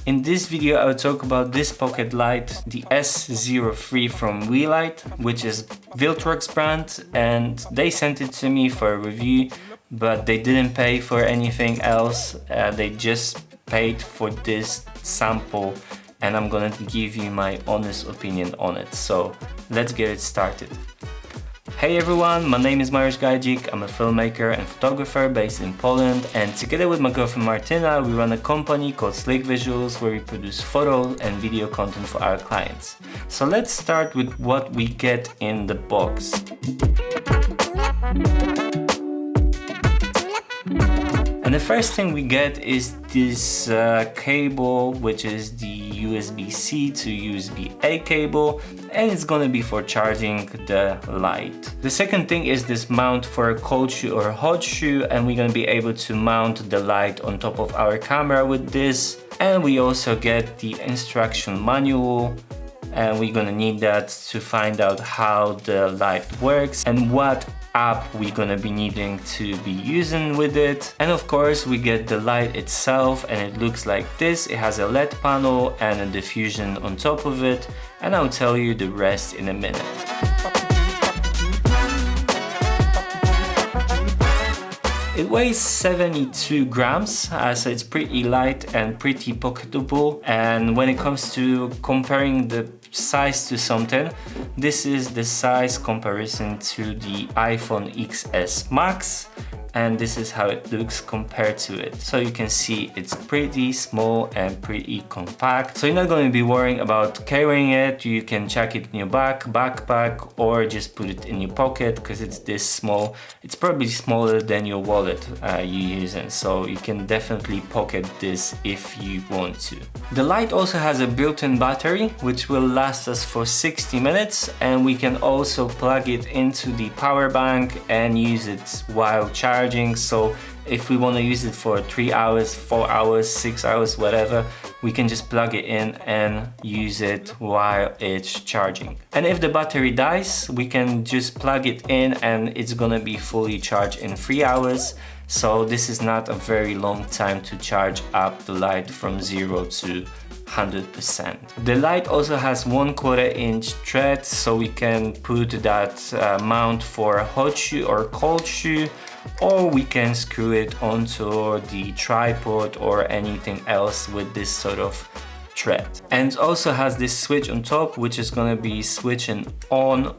In this video I will talk about this pocket light, the S03 from Weeylite, which is Viltrox brand, and they sent it to me for a review, but they didn't pay for anything else. They just paid for this sample, and I'm gonna give you my honest opinion on it. So let's get it started. Hey everyone, my name is Mariuszgajdzik. I'm a filmmaker and photographer based in Poland, and together with my girlfriend Martyna, we run a company called Slick Visuals where we produce photo and video content for our clients. So let's start with what we get in the box. And the first thing we get is this cable, which is the USB-C to USB-A cable, and it's gonna be for charging the light. The second thing is this mount for a cold shoe or hot shoe, and we're gonna be able to mount the light on top of our camera with this. And we also get the instruction manual, and we're gonna need that to find out how the light works and what app we're gonna be needing to be using with it. And of course we get the light itself, and it looks like this. It has a LED panel and a diffusion on top of it, and I'll tell you the rest in a minute. It weighs 72 grams, so it's pretty light and pretty pocketable. And when it comes to comparing the size to something, this is the size comparison to the iPhone XS Max, and this is how it looks compared to it. So you can see it's pretty small and pretty compact. So you're not going to be worrying about carrying it. You can chuck it in your backpack, or just put it in your pocket because it's this small. It's probably smaller than your wallet you're using, so you can definitely pocket this if you want to. The light also has a built-in battery which will last us for 60 minutes, and we can also plug it into the power bank and use it while charging. So if we want to use it for 3 hours, 4 hours, 6 hours, whatever, we can just plug it in and use it while it's charging. And if the battery dies, we can just plug it in and it's gonna be fully charged in 3 hours. So this is not a very long time to charge up the light from 0 to 100%. The light also has 1/4 inch thread, so we can put that mount for a hot shoe or cold shoe, or we can screw it onto the tripod or anything else with this sort of thread. And it also has this switch on top, which is gonna be switching on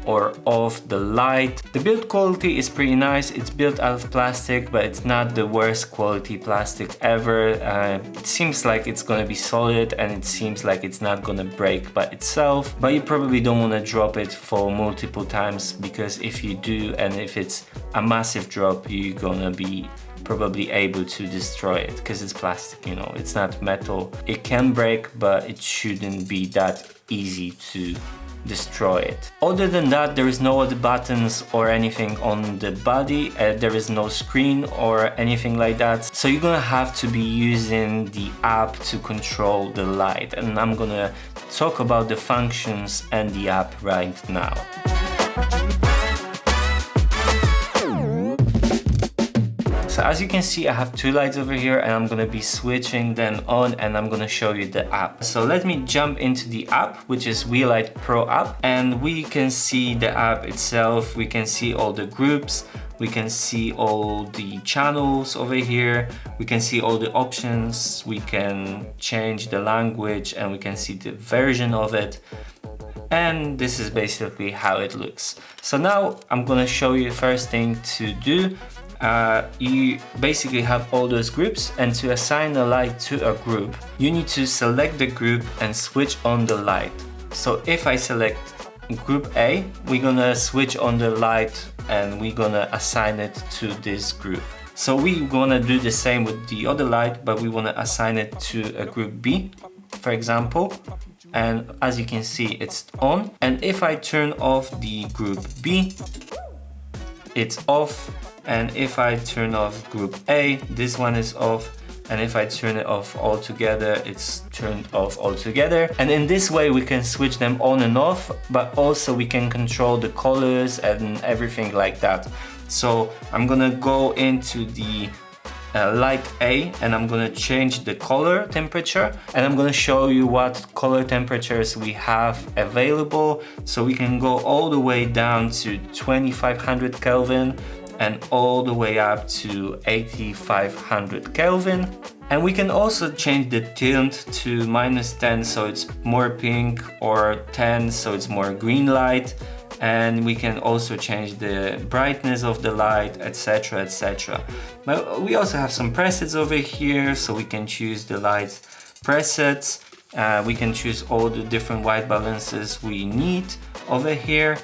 or off the light. The build quality is pretty nice. It's built out of plastic, but it's not the worst quality plastic ever. It seems like it's gonna be solid, and it seems like it's not gonna break by itself, but you probably don't want to drop it for multiple times, because if you do, and if it's a massive drop, you're gonna be probably able to destroy it because it's plastic, you know, it's not metal. It can break, but it shouldn't be that easy to destroy it. Other than that, there is no other buttons or anything on the body. There is no screen or anything like that. So you're gonna have to be using the app to control the light. And I'm gonna talk about the functions and the app right now. So as you can see, I have two lights over here, and I'm gonna be switching them on, and I'm gonna show you the app. So let me jump into the app, which is Weeylite Pro app, and we can see the app itself. We can see all the groups. We can see all the channels over here. We can see all the options. We can change the language, and we can see the version of it. And this is basically how it looks. So now I'm gonna show you the first thing to do. You basically have all those groups, and to assign a light to a group, you need to select the group and switch on the light. So if I select group A, we're gonna switch on the light and we're gonna assign it to this group. So we're gonna do the same with the other light, but we wanna assign it to a group B, for example. And as you can see, it's on. And if I turn off the group B, it's off. And if I turn off group A, this one is off. And if I turn it off altogether, it's turned off altogether. And in this way we can switch them on and off, but also we can control the colors and everything like that. So I'm gonna go into the light A, and I'm gonna change the color temperature, and I'm gonna show you what color temperatures we have available. So we can go all the way down to 2500 Kelvin and all the way up to 8500 Kelvin. And we can also change the tint to -10, so it's more pink, or 10, so it's more green light. And we can also change the brightness of the light, etc, etc. But we also have some presets over here, so we can choose the light presets. We can choose all the different white balances we need over here,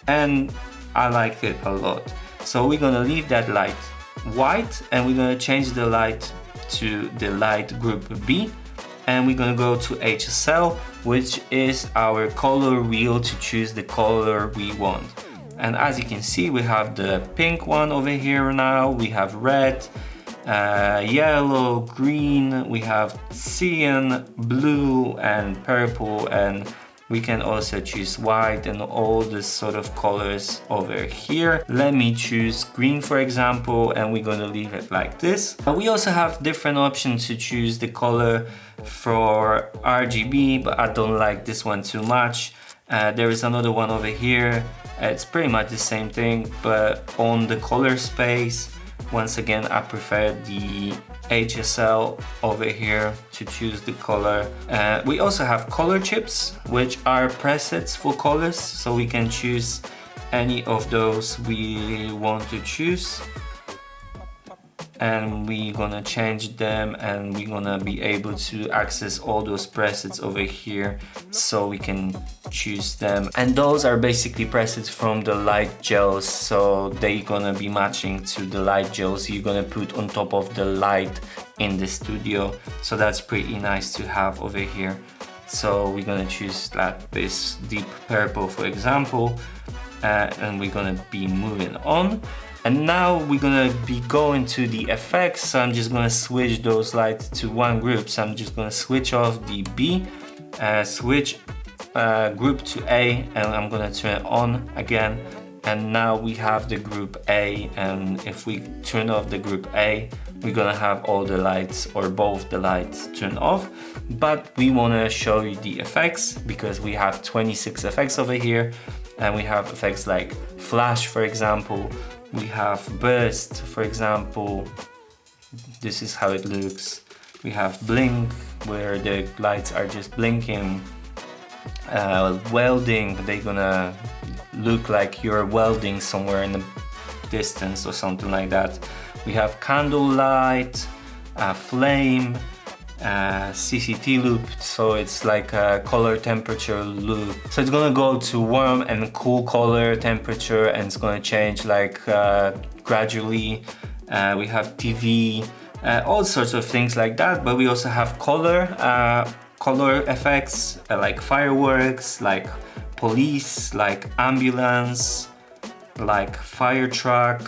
and I like it a lot. So we're gonna leave that light white, and we're gonna change the light to the light group B, and we're gonna go to HSL, which is our color wheel to choose the color we want. And as you can see, we have the pink one over here now, we have red, yellow, green, we have cyan, blue, and purple, and we can also choose white and all this sort of colors over here. Let me choose green, for example, and we're gonna leave it like this. But we also have different options to choose the color for RGB, but I don't like this one too much. There is another one over here. It's pretty much the same thing, but on the color space, once again, I prefer the HSL over here to choose the color. We also have color chips, which are presets for colors, so we can choose any of those we want to choose. And we're gonna change them, and we're gonna be able to access all those presets over here, so we can choose them. And those are basically presets from the light gels, so they're gonna be matching to the light gels you're gonna put on top of the light in the studio. So that's pretty nice to have over here. So we're gonna choose this deep purple, for example, and we're gonna be moving on. And now we're gonna be going to the effects, so I'm just gonna switch those lights to one group. So I'm just gonna switch off the B, switch group to A, and I'm gonna turn it on again. And now we have the group A, and if we turn off the group A, we're gonna have all the lights, or both the lights, turned off. But we wanna show you the effects, because we have 26 effects over here, and we have effects like flash, for example. We have burst, for example. This is how it looks. We have blink, where the lights are just blinking. Welding, they're gonna look like you're welding somewhere in the distance or something like that. We have candle light, flame, CCT loop, so it's like a color temperature loop. So it's gonna go to warm and cool color temperature, and it's gonna change like gradually. We have TV, all sorts of things like that. But we also have color effects, like fireworks, like police, like ambulance, like fire truck.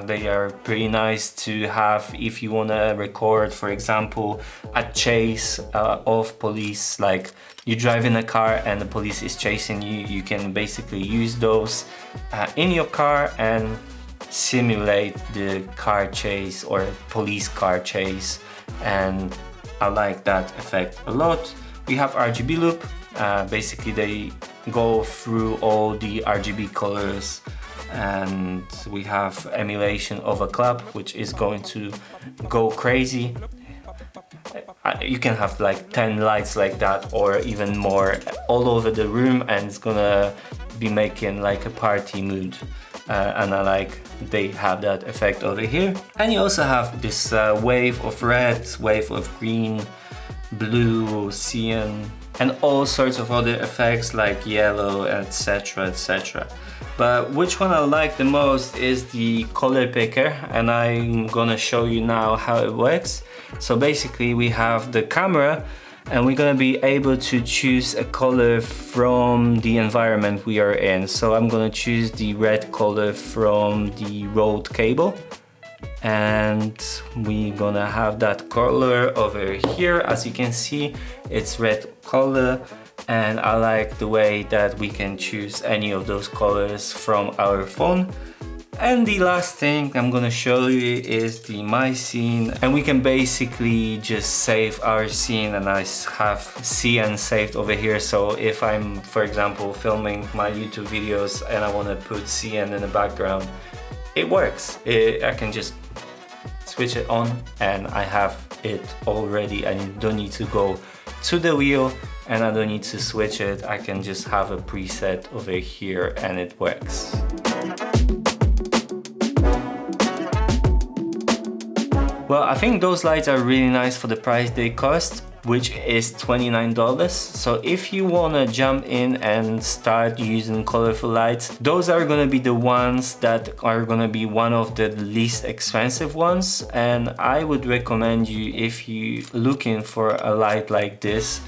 They are pretty nice to have if you want to record, for example, a chase of police. Like you drive in a car and the police is chasing you, you can basically use those in your car and simulate the car chase or police car chase, and I like that effect a lot. We have RGB loop. Basically they go through all the RGB colors, and we have emulation of a club, which is going to go crazy. You can have like 10 lights like that, or even more, all over the room, and it's gonna be making like a party mood. And I like they have that effect over here. And you also have this wave of red, wave of green, blue, cyan, and all sorts of other effects like yellow, etc, etc. But which one I like the most is the color picker, and I'm gonna show you now how it works. So basically we have the camera, and we're gonna be able to choose a color from the environment we are in. So I'm gonna choose the red color from the road cable, and we're gonna have that color over here. As you can see, it's red color, and I like the way that we can choose any of those colors from our phone. And the last thing I'm gonna show you is the my scene, and we can basically just save our scene, and I have CN saved over here. So if I'm, for example, filming my YouTube videos and I want to put CN in the background, it works. I can just switch it on and I have it already. I don't need to go to the wheel and I don't need to switch it. I can just have a preset over here and it works. Well, I think those lights are really nice for the price they cost, which is $29. So if you wanna jump in and start using colorful lights, those are gonna be the ones that are gonna be one of the least expensive ones. And I would recommend you, if you're looking for a light like this,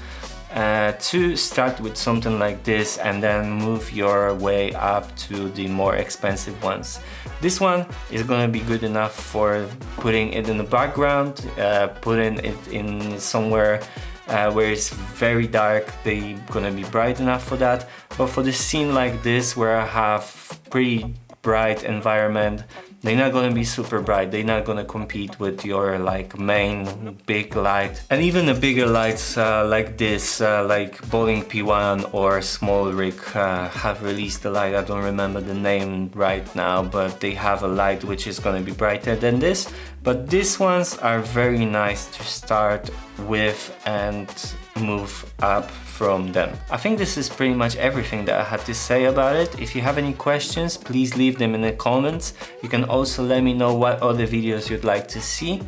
to start with something like this and then move your way up to the more expensive ones. This one is gonna be good enough for putting it in the background, putting it in somewhere where it's very dark. They're gonna be bright enough for that. But for the scene like this, where I have pretty bright environment, they're not gonna be super bright. They're not gonna compete with your like main big light. And even the bigger lights like this, like Bowling P1 or Small Rig have released a light. I don't remember the name right now, but they have a light which is gonna be brighter than this. But these ones are very nice to start with and move up from them. I think this is pretty much everything that I had to say about it. If you have any questions, please leave them in the comments. You can also let me know what other videos you'd like to see.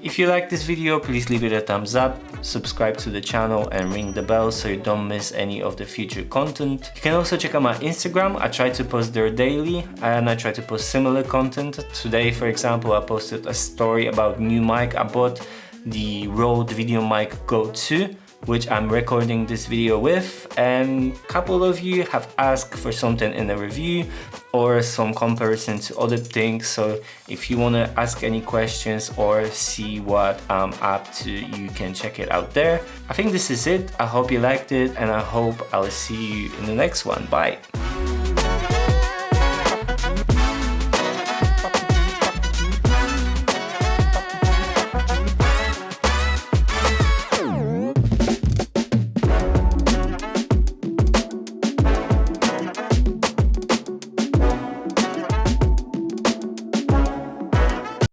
If you like this video, please leave it a thumbs up, subscribe to the channel and ring the bell so you don't miss any of the future content. You can also check out my Instagram. I try to post there daily and I try to post similar content. Today, for example, I posted a story about new mic I bought, the Rode Video Mic Go 2, which I'm recording this video with, and a couple of you have asked for something in the review or some comparison to other things. So if you want to ask any questions or see what I'm up to, you can check it out there. I think this is it. I hope you liked it and I hope I'll see you in the next one. Bye.